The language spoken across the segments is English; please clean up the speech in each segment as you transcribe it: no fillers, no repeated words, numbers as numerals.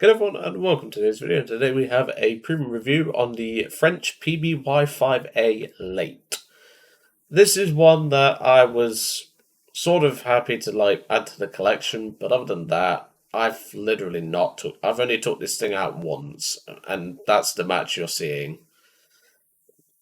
Good everyone and welcome to today's video. Today we have a premium review on the French PBY-5A Late. This is one that I was sort of happy to add to the collection, but other than that, I've literally not took. I've only took this thing out once, and that's the match you're seeing.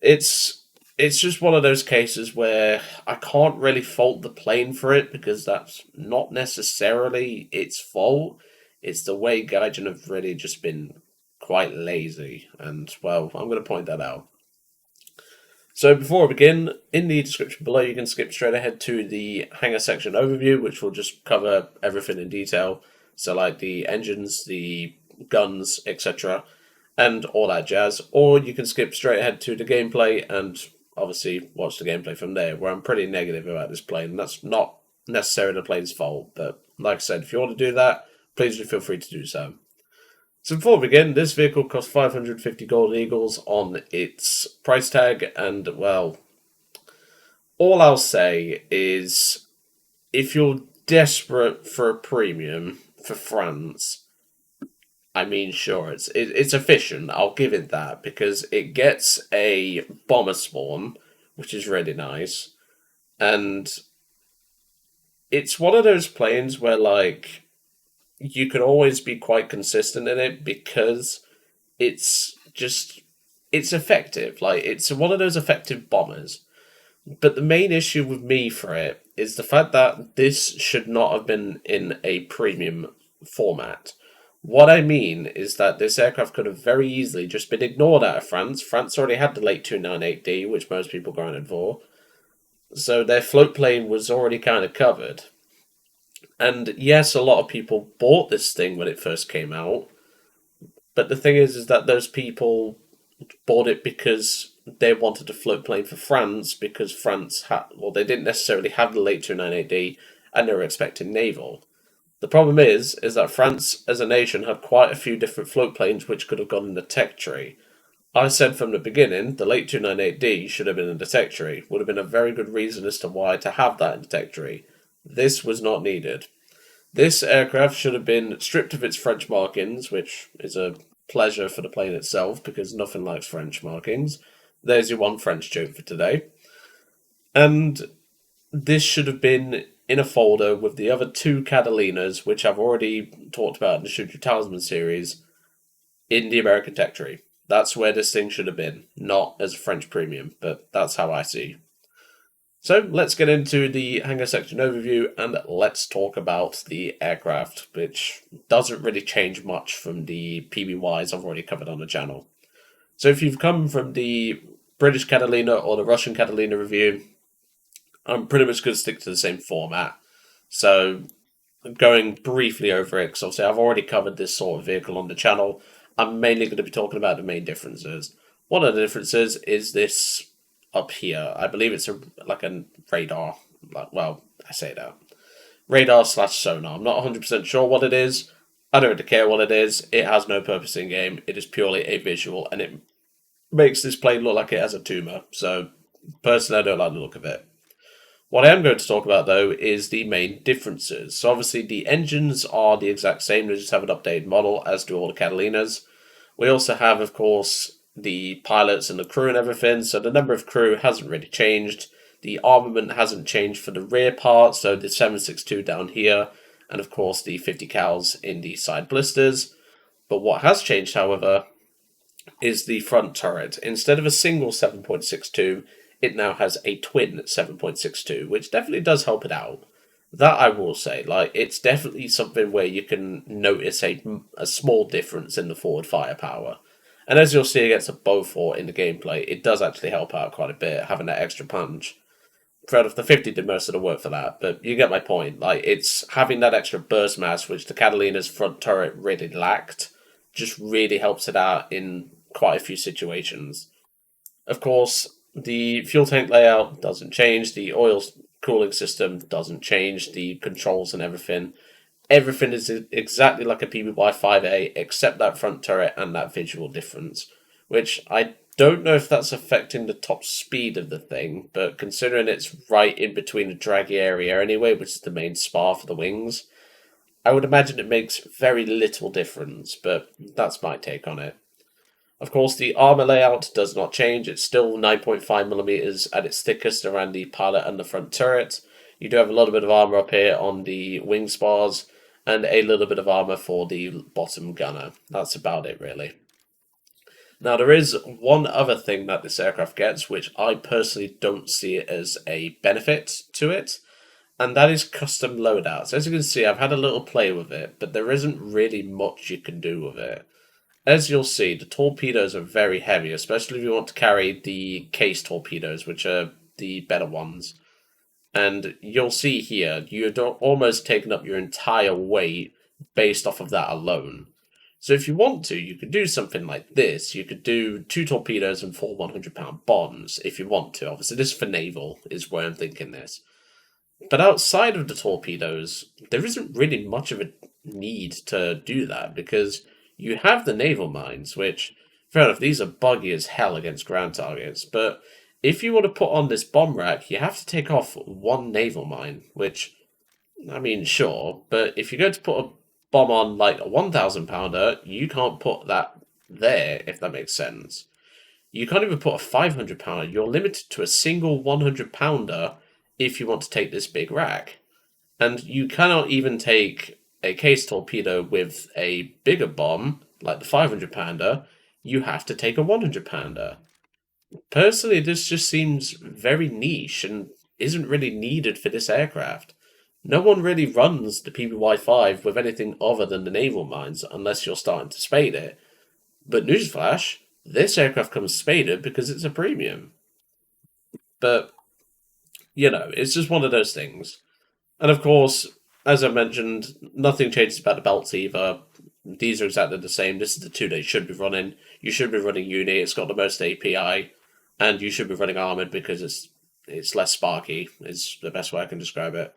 It's just one of those cases where I can't really fault the plane for it because that's not necessarily its fault. It's the way Gaijin have really just been quite lazy, and well, I'm going to point that out. So before we begin, in the description below you can skip straight ahead to the Hangar section overview, which will just cover everything in detail. So like the engines, the guns, etc. and all that jazz. Or you can skip straight ahead to the gameplay and obviously watch the gameplay from there, where I'm pretty negative about this plane. And that's not necessarily the plane's fault, but like I said, if you want to do that, please do feel free to do so. So before we begin, this vehicle costs 550 gold eagles on its price tag, and well, all I'll say is if you're desperate for a premium for France, I mean, sure, it's efficient. I'll give it that because it gets a bomber spawn, which is really nice, and it's one of those planes where you can always be quite consistent in it because it's effective. Like it's one of those effective bombers. But the main issue with me for it is the fact that this should not have been in a premium format. What I mean is that this aircraft could have very easily just been ignored out of France. France already had the late 298D, which most people granted for. So their float plane was already kind of covered. And yes, a lot of people bought this thing when it first came out. But the thing is that those people bought it because they wanted a float plane for France, because France had, well, they didn't necessarily have the late 298D and they were expecting naval. The problem is that France as a nation had quite a few different float planes which could have gone in the tech tree. I said from the beginning, the late 298D should have been in the tech tree. Would have been a very good reason as to why to have that in the tech tree. This was not needed. This aircraft should have been stripped of its French markings, which is a pleasure for the plane itself because nothing likes French markings. There's your one French joke for today. And this should have been in a folder with the other two Catalinas, which I've already talked about in the Shoot Your Talisman series, in the American tech tree. That's where this thing should have been, not as a French premium, but that's how I see. So let's get into the Hangar section overview and let's talk about the aircraft, which doesn't really change much from the PBYs I've already covered on the channel. So if you've come from the British Catalina or the Russian Catalina review, I'm pretty much going to stick to the same format. So I'm going briefly over it because obviously I've already covered this sort of vehicle on the channel. I'm mainly going to be talking about the main differences. One of the differences is this up here. I believe it's a radar. Well, I say that. Radar / sonar. I'm not 100% sure what it is. I don't really care what it is. It has no purpose in game. It is purely a visual, and it makes this plane look like it has a tumor. So, personally, I don't like the look of it. What I am going to talk about, though, is the main differences. So, obviously, the engines are the exact same. They just have an updated model, as do all the Catalinas. We also have, of course, the pilots and the crew and everything. So, the number of crew hasn't really changed. The armament hasn't changed for the rear part. So, the 7.62 down here. And, of course, the 50 cals in the side blisters. But what has changed, however, is the front turret. Instead of a single 7.62, it now has a twin 7.62, which definitely does help it out. That I will say, it's definitely something where you can notice a small difference in the forward firepower. And as you'll see against a Beaufort in the gameplay, it does actually help out quite a bit, having that extra punch. Threat of the 50 did most of the work for that, but you get my point. It's having that extra burst mass, which the Catalina's front turret really lacked, just really helps it out in quite a few situations. Of course, the fuel tank layout doesn't change, the oil cooling system doesn't change, the controls and everything. Everything is exactly like a PBY-5A, except that front turret and that visual difference, which I don't know if that's affecting the top speed of the thing, but considering it's right in between the draggy area anyway, which is the main spar for the wings, I would imagine it makes very little difference, but that's my take on it. Of course, the armor layout does not change. It's still 9.5mm at its thickest around the pilot and the front turret. You do have a little bit of armor up here on the wing spars, and a little bit of armor for the bottom gunner. That's about it, really. Now, there is one other thing that this aircraft gets, which I personally don't see it as a benefit to it, and that is custom loadouts. As you can see, I've had a little play with it, but there isn't really much you can do with it. As you'll see, the torpedoes are very heavy, especially if you want to carry the case torpedoes, which are the better ones. And you'll see here, you're almost taking up your entire weight based off of that alone. So if you want to, you could do something like this. You could do 2 torpedoes and 4 100-pound bombs if you want to. Obviously, this for naval is where I'm thinking this. But outside of the torpedoes, there isn't really much of a need to do that, because you have the naval mines, which, fair enough, these are buggy as hell against ground targets, but if you want to put on this bomb rack, you have to take off 1 naval mine, which, I mean, sure, but if you're going to put a bomb on, like, a 1,000-pounder, you can't put that there, if that makes sense. You can't even put a 500-pounder. You're limited to a single 100-pounder if you want to take this big rack. And you cannot even take a case torpedo with a bigger bomb, like the 500-pounder. You have to take a 100-pounder. Personally, this just seems very niche and isn't really needed for this aircraft. No one really runs the PBY-5 with anything other than the naval mines unless you're starting to spade it. But newsflash, this aircraft comes spaded because it's a premium. But, you know, it's just one of those things. And of course, as I mentioned, nothing changes about the belts either. These are exactly the same. This is the 2 they should be running. You should be running Uni, it's got the most API, and you should be running Armoured because it's less sparky, is the best way I can describe it.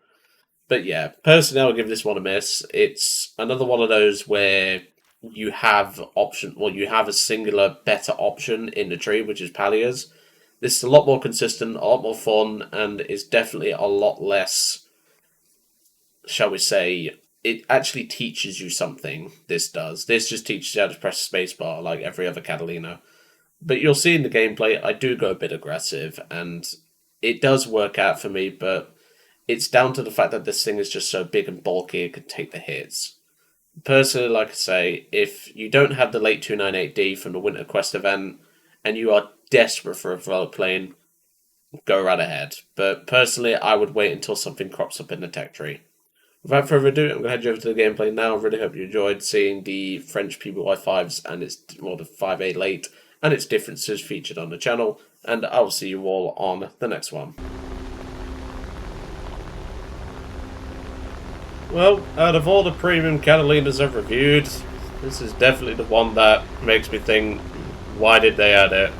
But yeah, personally, I'll give this one a miss. It's another one of those where you have you have a singular better option in the tree, which is Palliers. This is a lot more consistent, a lot more fun, and is definitely a lot less, shall we say, it actually teaches you something, this does. This just teaches you how to press the spacebar like every other Catalina. But you'll see in the gameplay, I do go a bit aggressive, and it does work out for me, but it's down to the fact that this thing is just so big and bulky it can take the hits. Personally, like I say, if you don't have the late 298D from the Winter Quest event, and you are desperate for a float plane, go right ahead. But personally, I would wait until something crops up in the tech tree. Without further ado, I'm going to head you over to the gameplay now. I really hope you enjoyed seeing the French PBY-5s and its, well, the 5A Late and its differences featured on the channel, and I will see you all on the next one. Well, out of all the premium Catalinas I've reviewed, this is definitely the one that makes me think, why did they add it?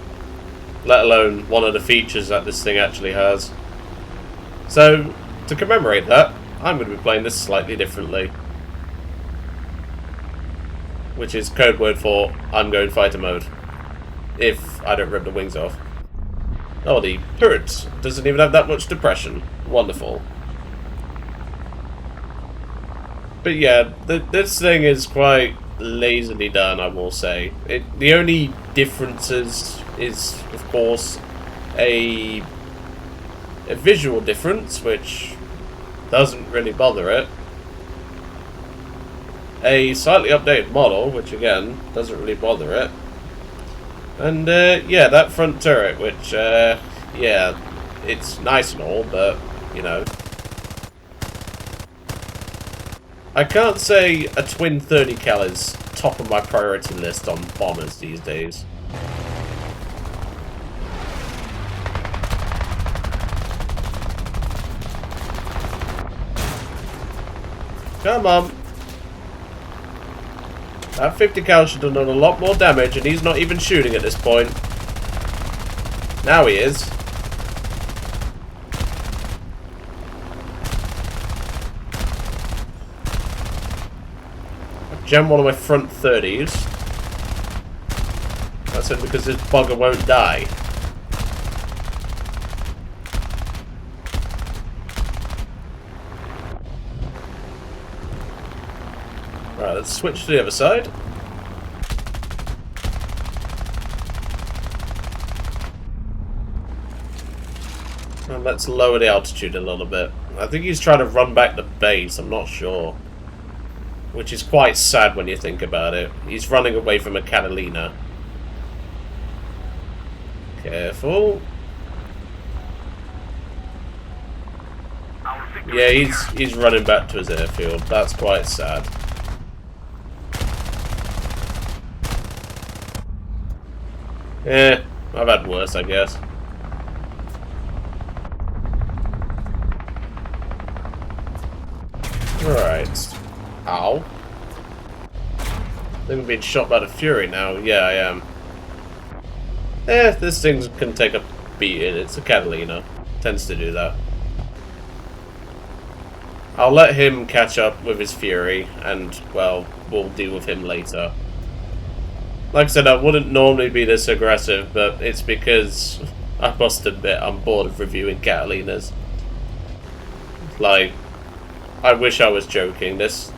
Let alone one of the features that this thing actually has. So, to commemorate that, I'm going to be playing this slightly differently. Which is code word for, I'm going fighter mode. If I don't rip the wings off. Oh, the turret doesn't even have that much depression. Wonderful. But yeah, this thing is quite lazily done, I will say. The only differences is, of course, a visual difference, which doesn't really bother it. A slightly updated model, which again, doesn't really bother it. And yeah, that front turret, which, yeah, it's nice and all, but, you know. I can't say a twin 30 cal is top of my priority list on bombers these days. Come on. That 50 cal should have done a lot more damage, and he's not even shooting at this point. Now he is. Jam one of my front 30s. That's it, because this bugger won't die. let's switch to the other side. And let's lower the altitude a little bit. I think he's trying to run back to base, I'm not sure. Which is quite sad when you think about it. He's running away from a Catalina. Careful. Yeah, he's running back to his airfield. That's quite sad. I've had worse, I guess. Alright. Ow. I think I'm being shot by the Fury now. Yeah, I am. This thing can take a beating. It's a Catalina. Tends to do that. I'll let him catch up with his Fury, and, well, we'll deal with him later. Like I said, I wouldn't normally be this aggressive, but it's because I must admit I'm bored of reviewing Catalinas. Like, I wish I was joking. It's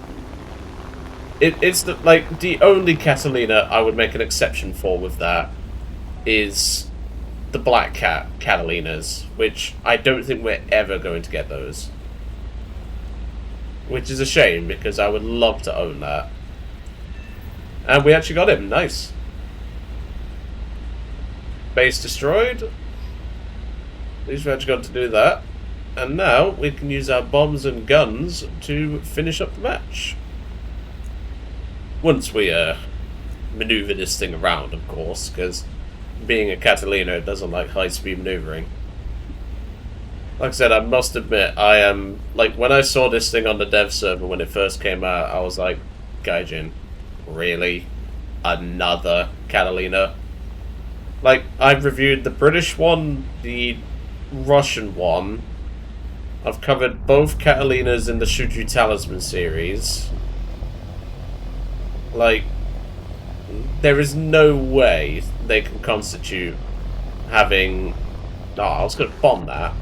the only Catalina I would make an exception for with that is the Black Cat Catalinas, which I don't think we're ever going to get those. Which is a shame, because I would love to own that. And we actually got him. Nice. Base destroyed. At least we actually got to do that. And now we can use our bombs and guns to finish up the match. Once we maneuver this thing around, of course, because being a Catalina, it doesn't like high-speed maneuvering. Like I said, I must admit, I am... Like, when I saw this thing on the dev server when it first came out, I was like, Gaijin, really? Another Catalina? Like, I've reviewed the British one, the Russian one. I've covered both Catalinas in the Shuju Talisman series. Like, there is no way they can constitute having... Oh, I was going to bomb that.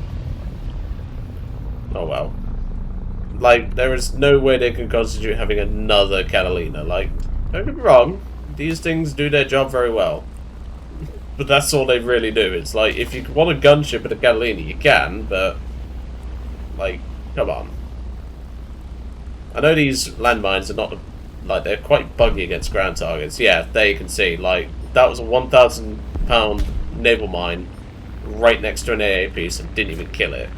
Oh well. Like, there is no way they can constitute having another Catalina. Like, don't get me wrong, these things do their job very well. But that's all they really do. It's like, if you want a gunship and a Catalina, you can, but... Like, come on. I know these landmines are not... Like, they're quite buggy against ground targets. Yeah, there you can see, like, that was a 1,000-pound naval mine right next to an AA piece and didn't even kill it.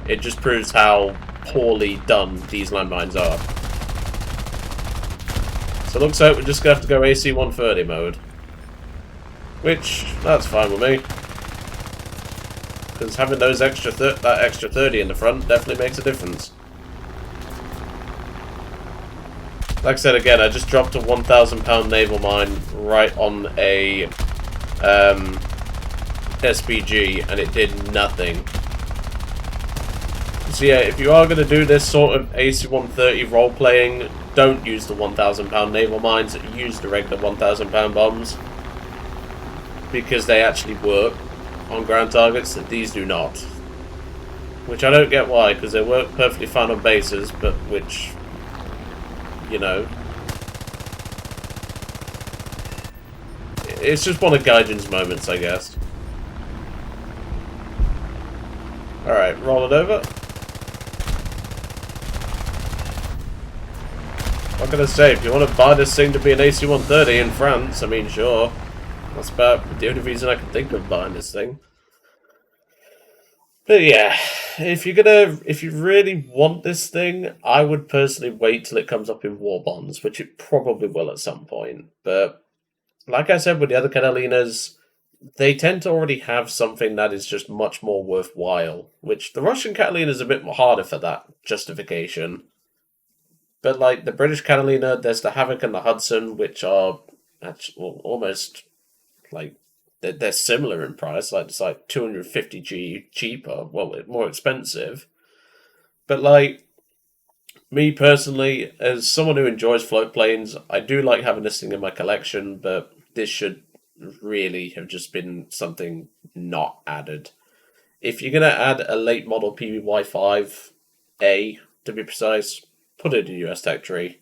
It just proves how poorly done these landmines are. So it looks like we're just going to have to go AC 130 mode. Which, that's fine with me. Because having those that extra 30 in the front definitely makes a difference. Like I said again, I just dropped a 1,000-pound naval mine right on a SPG and it did nothing. So yeah, if you are going to do this sort of AC-130 role-playing, don't use the 1,000-pound naval mines, use the regular 1,000-pound bombs. Because they actually work on ground targets, that these do not. Which I don't get why, because they work perfectly fine on bases, but which, you know... It's just one of Gaijin's moments, I guess. Alright, roll it over. What can I say? If you want to buy this thing to be an AC-130 in France, I mean, sure. That's about the only reason I can think of buying this thing. But yeah, if you really want this thing, I would personally wait till it comes up in war bonds, which it probably will at some point. But like I said with the other Catalinas, they tend to already have something that is just much more worthwhile, which the Russian Catalina is a bit more harder for that justification. But like the British Catalina, there's the Havoc and the Hudson, which are actually almost like they're similar in price. Like it's like 250G cheaper, well, more expensive. But like me personally, as someone who enjoys float planes, I do like having this thing in my collection. But this should really have just been something not added. If you're gonna add a late model PBY-5 A, to be precise, put it in US Tech tree,